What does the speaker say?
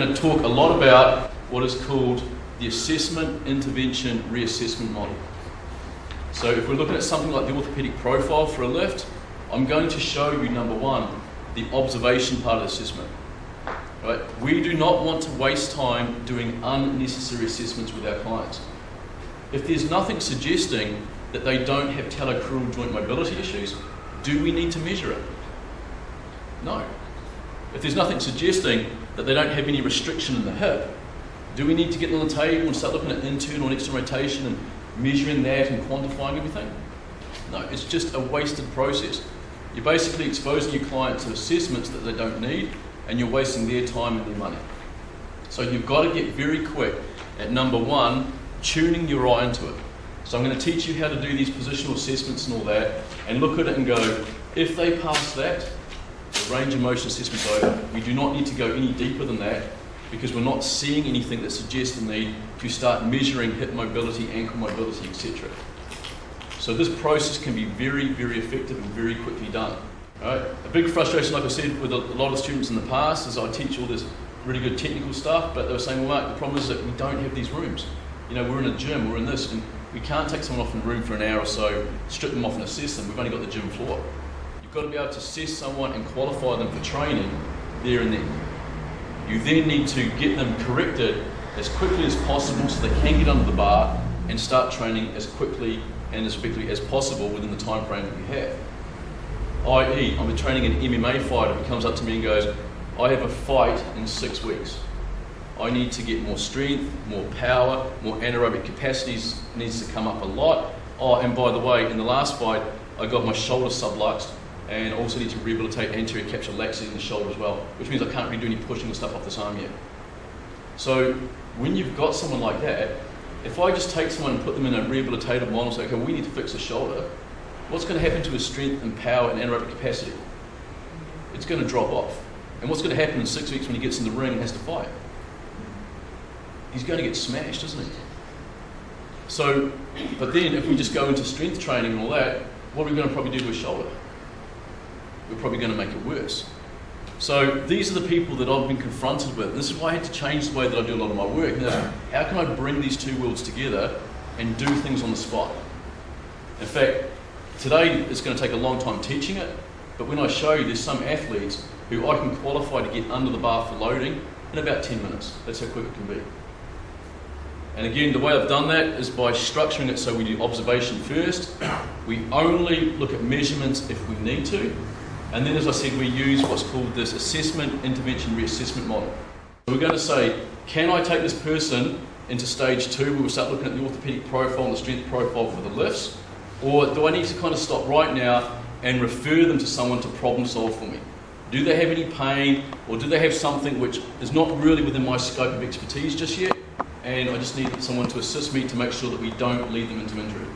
going to talk a lot about what is called the assessment, intervention, reassessment model. So if we're looking at something like the orthopedic profile for a lift, I'm going to show you, number one, the observation part of the assessment. Right? We do not want to waste time doing unnecessary assessments with our clients. If there's nothing suggesting that they don't have talocrural joint mobility issues, do we need to measure it? No. If there's nothing suggesting that they don't have any restriction in the hip, do we need to get on the table and start looking at internal and external rotation and measuring that and quantifying everything? No, it's just a wasted process. You're basically exposing your client to assessments that they don't need, and you're wasting their time and their money. So you've got to get very quick at number one, tuning your eye into it. So I'm going to teach you how to do these positional assessments and all that, and look at it and go, if they pass that, the range of motion assessment's over. We do not need to go any deeper than that, because we're not seeing anything that suggests the need to start measuring hip mobility, ankle mobility, etc. So this process can be very, very effective and very quickly done. Right? A big frustration, like I said, with a lot of students in the past is I teach all this really good technical stuff, but they were saying, well, Mark, the problem is that we don't have these rooms. You know, we're in a gym, we're in this, and we can't take someone off in a room for an hour or so, strip them off and assess them. We've only got the gym floor. You've got to be able to assess someone and qualify them for training there and then. You then need to get them corrected as quickly as possible so they can get under the bar and start training as quickly and as effectively as possible within the time frame that we have. I.e., I'm training an MMA fighter who comes up to me and goes, I have a fight in 6 weeks. I need to get more strength, more power, more anaerobic capacities, needs to come up a lot. Oh, and by the way, in the last fight, I got my shoulder subluxed and also need to rehabilitate anterior capsular laxity in the shoulder as well, which means I can't really do any pushing and stuff off this arm yet. So when you've got someone like that, if I just take someone and put them in a rehabilitative model and say, okay, we need to fix the shoulder, what's going to happen to his strength and power and anaerobic capacity? It's going to drop off. And what's going to happen in 6 weeks when he gets in the ring and has to fight? He's going to get smashed, isn't he? So, but then if we just go into strength training and all that, what are we going to probably do to his shoulder? We're probably going to make it worse. So these are the people that I've been confronted with. This is why I had to change the way that I do a lot of my work. How can I bring these two worlds together and do things on the spot? In fact, today it's going to take a long time teaching it, but when I show you, there's some athletes who I can qualify to get under the bar for loading in about 10 minutes. That's how quick it can be. And again, the way I've done that is by structuring it so we do observation first. We only look at measurements if we need to. And then, as I said, we use what's called this assessment, intervention, reassessment model. So we're going to say, can I take this person into stage 2 where we start looking at the orthopedic profile and the strength profile for the lifts? Or do I need to kind of stop right now and refer them to someone to problem solve for me? Do they have any pain, or do they have something which is not really within my scope of expertise just yet? And I just need someone to assist me to make sure that we don't lead them into injury.